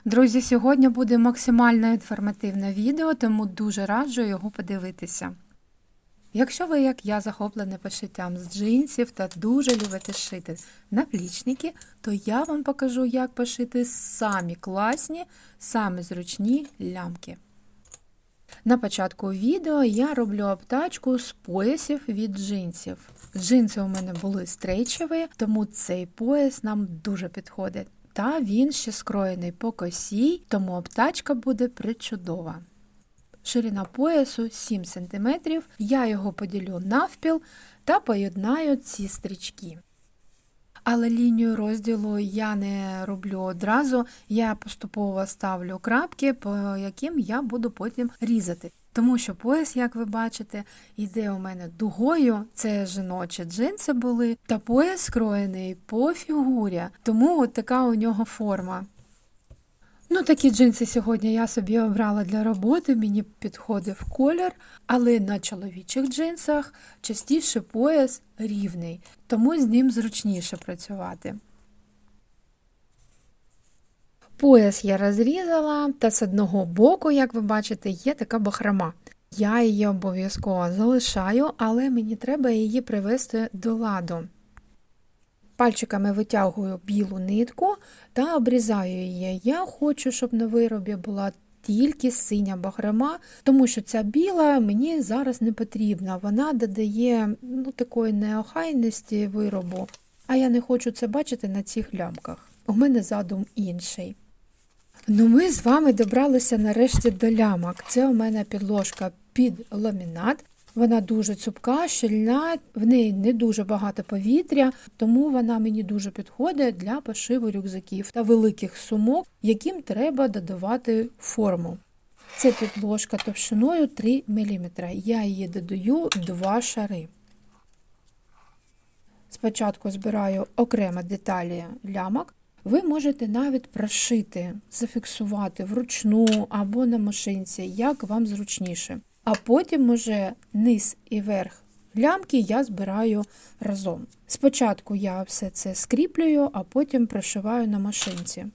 Друзі, сьогодні буде максимально інформативне відео, тому дуже раджу його подивитися. Якщо ви, як я, захоплені пошиттям з джинсів та дуже любите шити наплічники, то я вам покажу, як пошити самі класні, самі зручні лямки. На початку відео я роблю обтачку з поясів від джинсів. Джинси у мене були стрейчеві, тому цей пояс нам дуже підходить. Та він ще скроєний по косі, тому обтачка буде причудова. Ширина поясу 7 см, я його поділю навпіл та поєднаю ці стрічки. Але лінію розділу я не роблю одразу, я поступово ставлю крапки, по яким я буду потім різати. Тому що пояс, як ви бачите, йде у мене дугою, це жіночі джинси були, та пояс скроєний по фігурі, тому от така у нього форма. Такі джинси сьогодні я собі обрала для роботи, мені підходив колір, але на чоловічих джинсах частіше пояс рівний, тому з ним зручніше працювати. Пояс я розрізала, та з одного боку, як ви бачите, є така бахрома. Я її обов'язково залишаю, але мені треба її привести до ладу. Пальчиками витягую білу нитку та обрізаю її. Я хочу, щоб на виробі була тільки синя бахрома, тому що ця біла мені зараз не потрібна. Вона додає такої неохайності виробу, а я не хочу це бачити на цих лямках. У мене задум інший. Ми з вами добралися нарешті до лямок. Це у мене підложка під ламінат. Вона дуже цупка, щільна, в неї не дуже багато повітря, тому вона мені дуже підходить для пошиву рюкзаків та великих сумок, яким треба додавати форму. Це підложка товщиною 3 мм. Я її додаю 2 шари. Спочатку збираю окремо деталі лямок. Ви можете навіть прошити, зафіксувати вручну або на машинці, як вам зручніше. А потім уже низ і верх лямки я збираю разом. Спочатку я все це скріплюю, а потім прошиваю на машинці.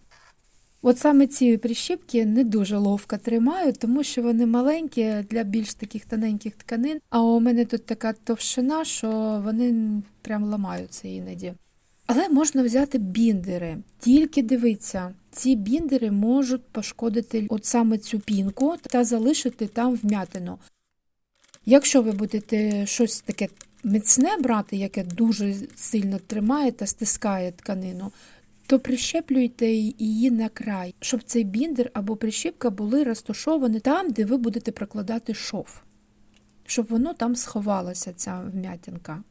От саме ці прищіпки не дуже ловко тримаю, тому що вони маленькі для більш таких тоненьких тканин, а у мене тут така товщина, що вони прям ламаються іноді. Але можна взяти біндери. Тільки дивіться, ці біндери можуть пошкодити от саме цю пінку та залишити там вм'ятину. Якщо ви будете щось таке міцне брати, яке дуже сильно тримає та стискає тканину, то прищеплюйте її на край, щоб цей біндер або прищіпка були розташовані там, де ви будете прокладати шов. Щоб воно там сховалося, ця вм'ятинка.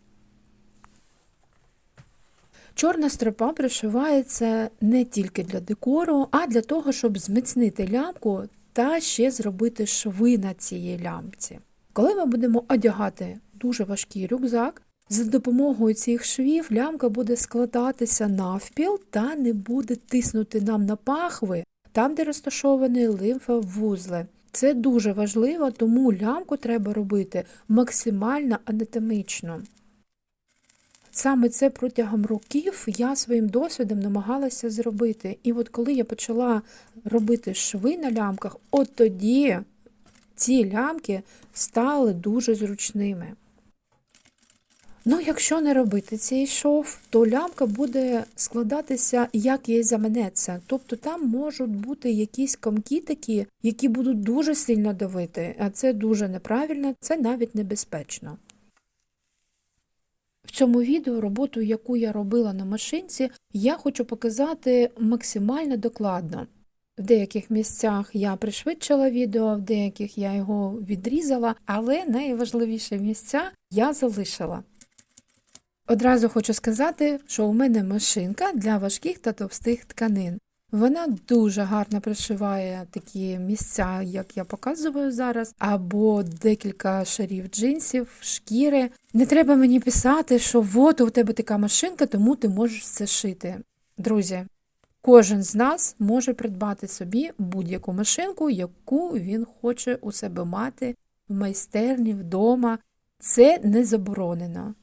Чорна стропа пришивається не тільки для декору, а для того, щоб зміцнити лямку та ще зробити шви на цій лямці. Коли ми будемо одягати дуже важкий рюкзак, за допомогою цих швів лямка буде складатися навпіл та не буде тиснути нам на пахви, там, де розташовані лимфовузли. Це дуже важливо, тому лямку треба робити максимально анатомічно. Саме це протягом років я своїм досвідом намагалася зробити. І от коли я почала робити шви на лямках, от тоді ці лямки стали дуже зручними. Якщо не робити цей шов, то лямка буде складатися, як їй заманеться. Тобто там можуть бути якісь комки такі, які будуть дуже сильно давити, а це дуже неправильно, це навіть небезпечно. В цьому відео роботу, яку я робила на машинці, я хочу показати максимально докладно. В деяких місцях я пришвидшила відео, в деяких я його відрізала, але найважливіші місця я залишила. Одразу хочу сказати, що у мене машинка для важких та товстих тканин. Вона дуже гарно пришиває такі місця, як я показую зараз, або декілька шарів джинсів, шкіри. Не треба мені писати, що от у тебе така машинка, тому ти можеш це шити. Друзі, кожен з нас може придбати собі будь-яку машинку, яку він хоче у себе мати в майстерні, вдома. Це не заборонено.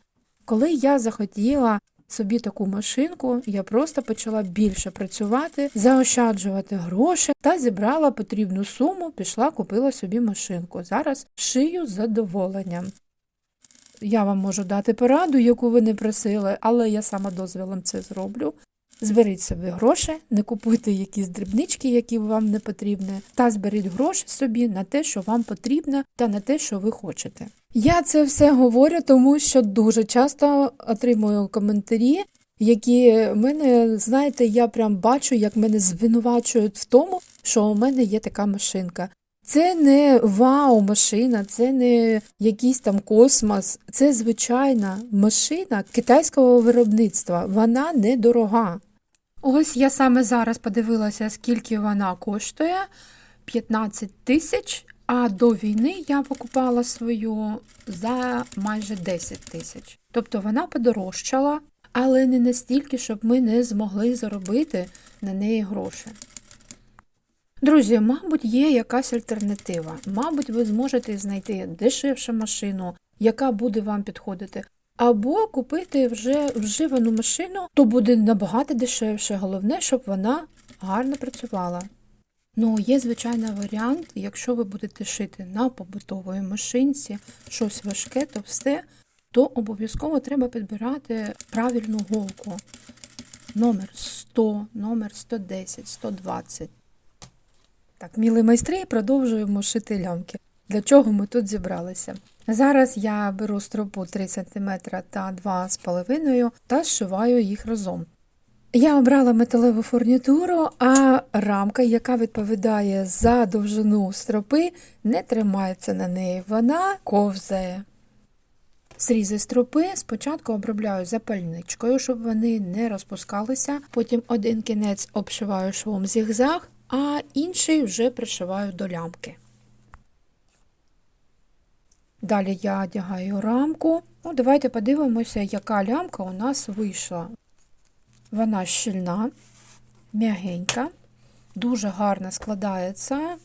Коли я захотіла собі таку машинку, я просто почала більше працювати, заощаджувати гроші та зібрала потрібну суму, пішла, купила собі машинку. Зараз шию з задоволенням. Я вам можу дати пораду, яку ви не просили, але я сама дозволом це зроблю. Зберіть собі гроші, не купуйте якісь дрібнички, які вам не потрібні, та зберіть гроші собі на те, що вам потрібно, та на те, що ви хочете. Я це все говорю, тому що дуже часто отримую коментарі, які мене, знаєте, я прям бачу, як мене звинувачують в тому, що у мене є така машинка. Це не вау-машина, це не якийсь там космос, це звичайна машина китайського виробництва, вона недорога. Ось я саме зараз подивилася, скільки вона коштує, 15 тисяч, а до війни я покупала свою за майже 10 тисяч. Тобто вона подорожчала, але не настільки, щоб ми не змогли заробити на неї гроші. Друзі, мабуть, є якась альтернатива. Мабуть, ви зможете знайти дешевшу машину, яка буде вам підходити. Або купити вже вживану машину, то буде набагато дешевше. Головне, щоб вона гарно працювала. Ну, є, звичайно, варіант, якщо ви будете шити на побутовій машинці щось важке, товсте, то обов'язково треба підбирати правильну голку. Номер 100, номер 110, 120. Так, мілі майстри, продовжуємо шити лямки. Для чого ми тут зібралися? Зараз я беру стропу 3 см та 2,5 та зшиваю їх разом. Я обрала металеву фурнітуру, а рамка, яка відповідає за довжину стропи, не тримається на неї, вона ковзає. Зрізи стропи спочатку обробляю запальничкою, щоб вони не розпускалися, потім один кінець обшиваю швом зігзаг, а інший вже пришиваю до лямки. Далі я одягаю рамку. Давайте подивимося, яка лямка у нас вийшла. Вона щільна, м'ягенька, дуже гарно складається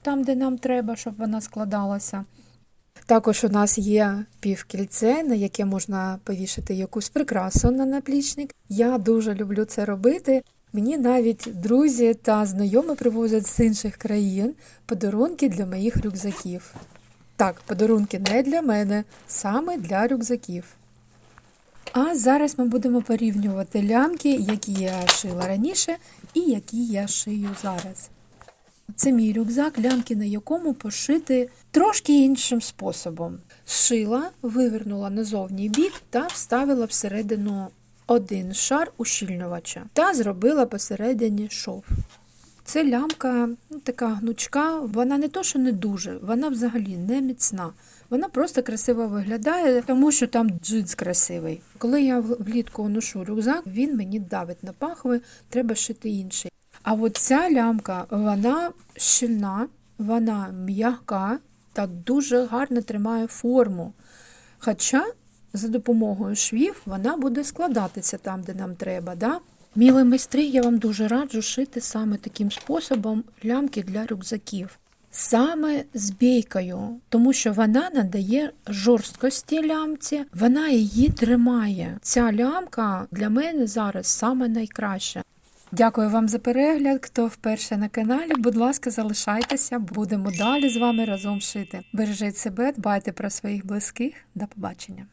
там, де нам треба, щоб вона складалася. Також у нас є півкільце, на яке можна повішати якусь прикрасу на наплічник. Я дуже люблю це робити. Мені навіть друзі та знайомі привозять з інших країн подарунки для моїх рюкзаків. Так, подарунки не для мене, саме для рюкзаків. А зараз ми будемо порівнювати лямки, які я шила раніше і які я шию зараз. Це мій рюкзак, лямки на якому пошити трошки іншим способом. Зшила, вивернула на зовній бік та вставила всередину один шар ущільнювача та зробила посередині шов. Це лямка така гнучка, вона не то, що не дуже, вона взагалі не міцна. Вона просто красиво виглядає, тому що там джинс красивий. Коли я влітку ношу рюкзак, він мені давить на пахви, треба шити інший. А от ця лямка, вона щільна, вона м'яка та дуже гарно тримає форму. Хоча за допомогою швів вона буде складатися там, де нам треба. Да? Мілі майстри, я вам дуже раджу шити саме таким способом лямки для рюкзаків. Саме з бійкою, тому що вона надає жорсткості лямці, вона її тримає. Ця лямка для мене зараз саме найкраща. Дякую вам за перегляд, хто вперше на каналі, будь ласка, залишайтеся, будемо далі з вами разом шити. Бережіть себе, дбайте про своїх близьких, до побачення.